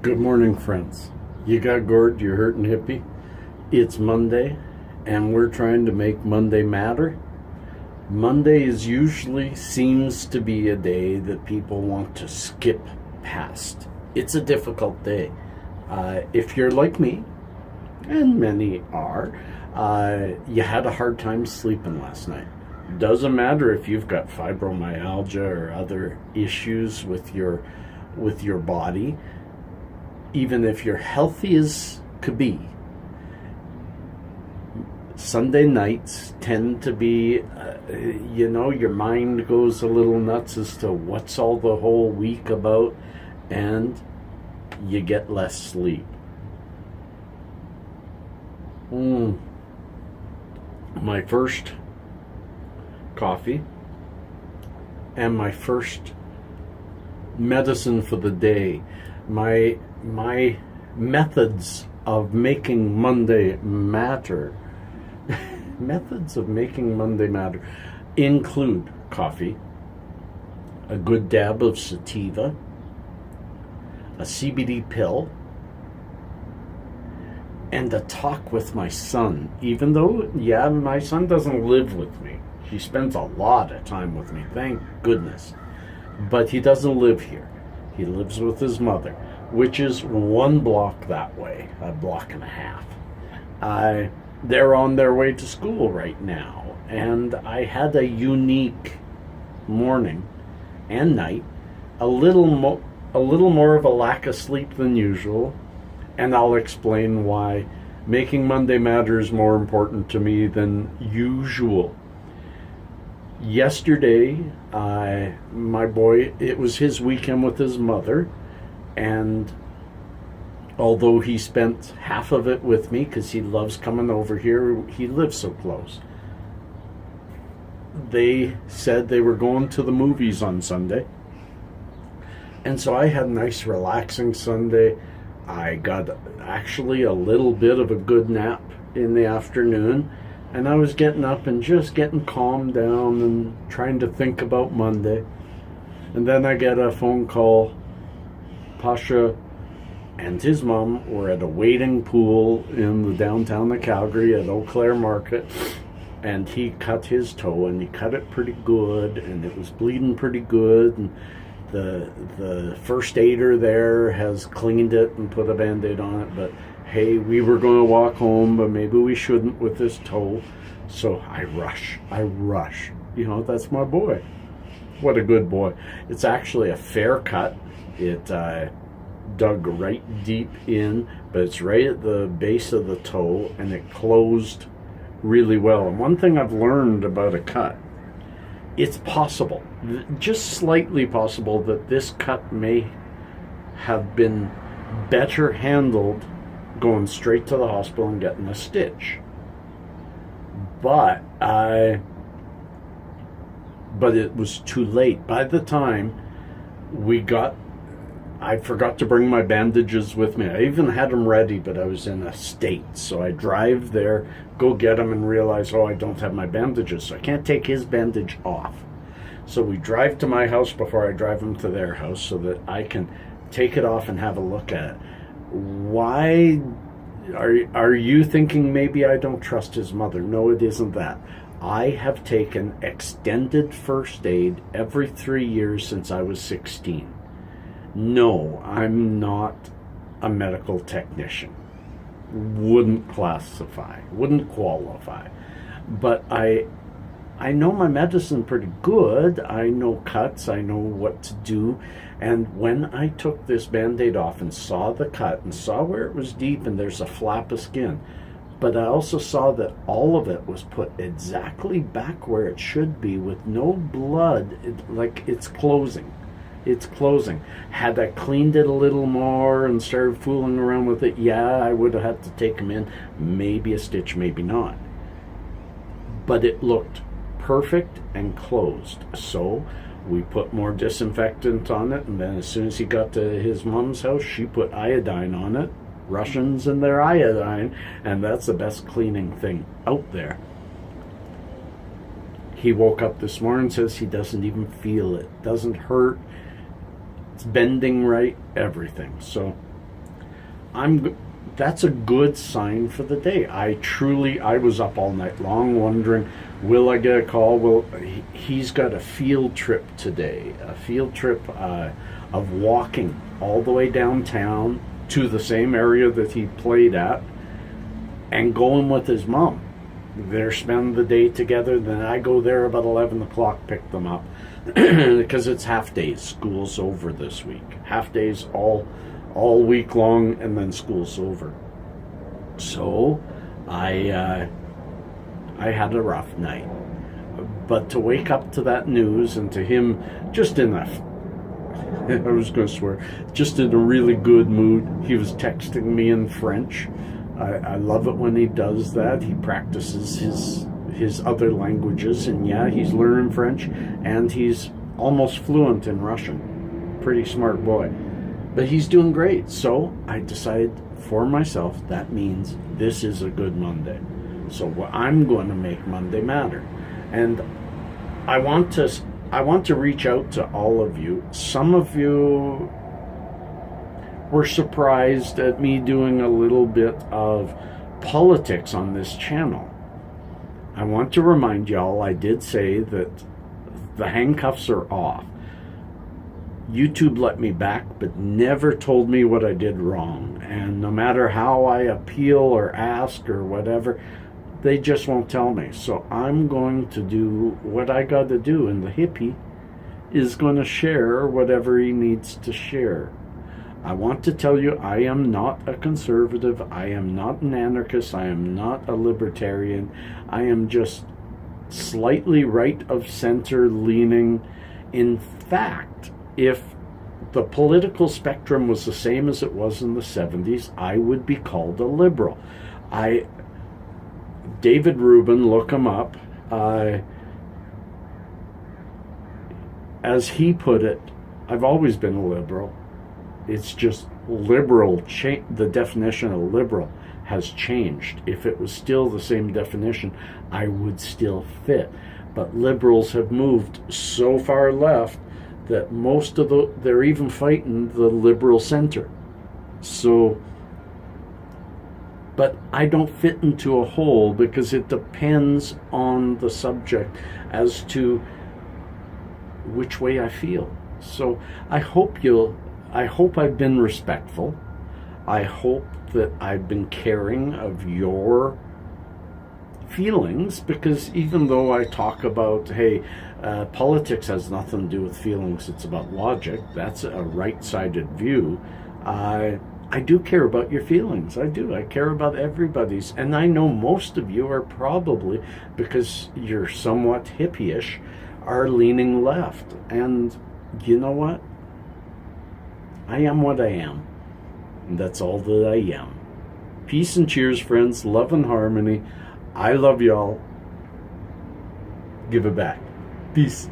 Good morning, friends. You got gourd, you're hurting hippie. It's Monday, and we're trying to make Monday matter. Monday seems to be a day that people want to skip past. It's a difficult day. If you're like me, and many are, you had a hard time sleeping last night. Doesn't matter if you've got fibromyalgia or other issues with your body. Even if you're healthy as could be, Sunday nights tend to be, your mind goes a little nuts as to what's all the whole week about, and you get less sleep. My first coffee and my first medicine for the day. My methods of making Monday matter include coffee, a good dab of sativa, a CBD pill, and a talk with my son. Even though, my son doesn't live with me. He spends a lot of time with me, thank goodness. But he doesn't live here. He lives with his mother, which is one block that way, a block and a half. They're on their way to school right now, and I had a unique morning and night, a little more of a lack of sleep than usual, and I'll explain why making Monday matter is more important to me than usual. Yesterday, my boy, it was his weekend with his mother, and although he spent half of it with me because he loves coming over here, he lives so close. They said they were going to the movies on Sunday, and so I had a nice relaxing Sunday. I got actually a little bit of a good nap in the afternoon, and I was getting up and just getting calmed down and trying to think about Monday. And then I get a phone call. Pasha and his mom were at a wading pool in the downtown of Calgary at Eau Claire Market, and he cut his toe, and he cut it pretty good, and it was bleeding pretty good, and the first aider there has cleaned it and put a Band-Aid on it. But hey, we were going to walk home, but maybe we shouldn't with this toe. So I rush. That's my boy. What a good boy. It's actually a fair cut. It dug right deep in, but it's right at the base of the toe, and it closed really well. And one thing I've learned about a cut, it's possible, just slightly possible, that this cut may have been better handled going straight to the hospital and getting a stitch. But it was too late. By the time I forgot to bring my bandages with me. I even had them ready, but I was in a state. So I drive there, go get them, and realize, I don't have my bandages. So I can't take his bandage off. So we drive to my house before I drive him to their house so that I can take it off and have a look at it. Why are you thinking maybe I don't trust his mother? No, it isn't that. I have taken extended first aid every 3 years since I was 16. No, I'm not a medical technician. Wouldn't qualify. But I know my medicine pretty good. I know cuts. I know what to do. And when I took this Band-Aid off and saw the cut and saw where it was deep and there's a flap of skin, but I also saw that all of it was put exactly back where it should be with no blood, it's closing. It's closing. Had I cleaned it a little more and started fooling around with it, I would have had to take him in. Maybe a stitch, maybe not. But it looked perfect and closed. So we put more disinfectant on it, and then as soon as he got to his mom's house, she put iodine on it. Russians and their iodine, and that's the best cleaning thing out there. He woke up this morning, says he doesn't even feel it. Doesn't hurt. It's bending right, everything. So that's a good sign for the day. I was up all night long wondering, will I get a call? He's got a field trip today, a field trip of walking all the way downtown to the same area that he played at and going with his mom. They're spending the day together. Then I go there about 11 o'clock, pick them up because it's half days. School's over this week. Half days all week long, and then school's over. So I had a rough night. But to wake up to that news and to him just in a I was going to swear, just in a really good mood. He was texting me in French. I love it when he does that. He practices his other languages, and yeah, he's learning French, and he's almost fluent in Russian. Pretty smart boy. But he's doing great. So I decided for myself, that means this is a good Monday. So I'm going to make Monday matter. And I want to reach out to all of you. Some of you were surprised at me doing a little bit of politics on this channel. I want to remind y'all, I did say that the handcuffs are off. YouTube let me back, but never told me what I did wrong. And no matter how I appeal or ask or whatever, they just won't tell me. So I'm going to do what I got to do, and the hippie is going to share whatever he needs to share. I want to tell you, I am not a conservative. I am not an anarchist. I am not a libertarian. I am just slightly right of center leaning. In fact, if the political spectrum was the same as it was in the 70s, I would be called a liberal. David Rubin, look him up. As he put it, I've always been a liberal. It's just liberal, the definition of liberal has changed. If it was still the same definition, I would still fit. But liberals have moved so far left that they're even fighting the liberal center. So, but I don't fit into a hole because it depends on the subject as to which way I feel. So I hope I've been respectful. I hope that I've been caring of your feelings, because even though I talk about, hey, politics has nothing to do with feelings, it's about logic, that's a right-sided view, I do care about your feelings. I do. I care about everybody's. And I know most of you are probably, because you're somewhat hippie-ish, are leaning left. And you know what? I am what I am. And that's all that I am. Peace and cheers, friends. Love and harmony. I love y'all. Give it back. Peace.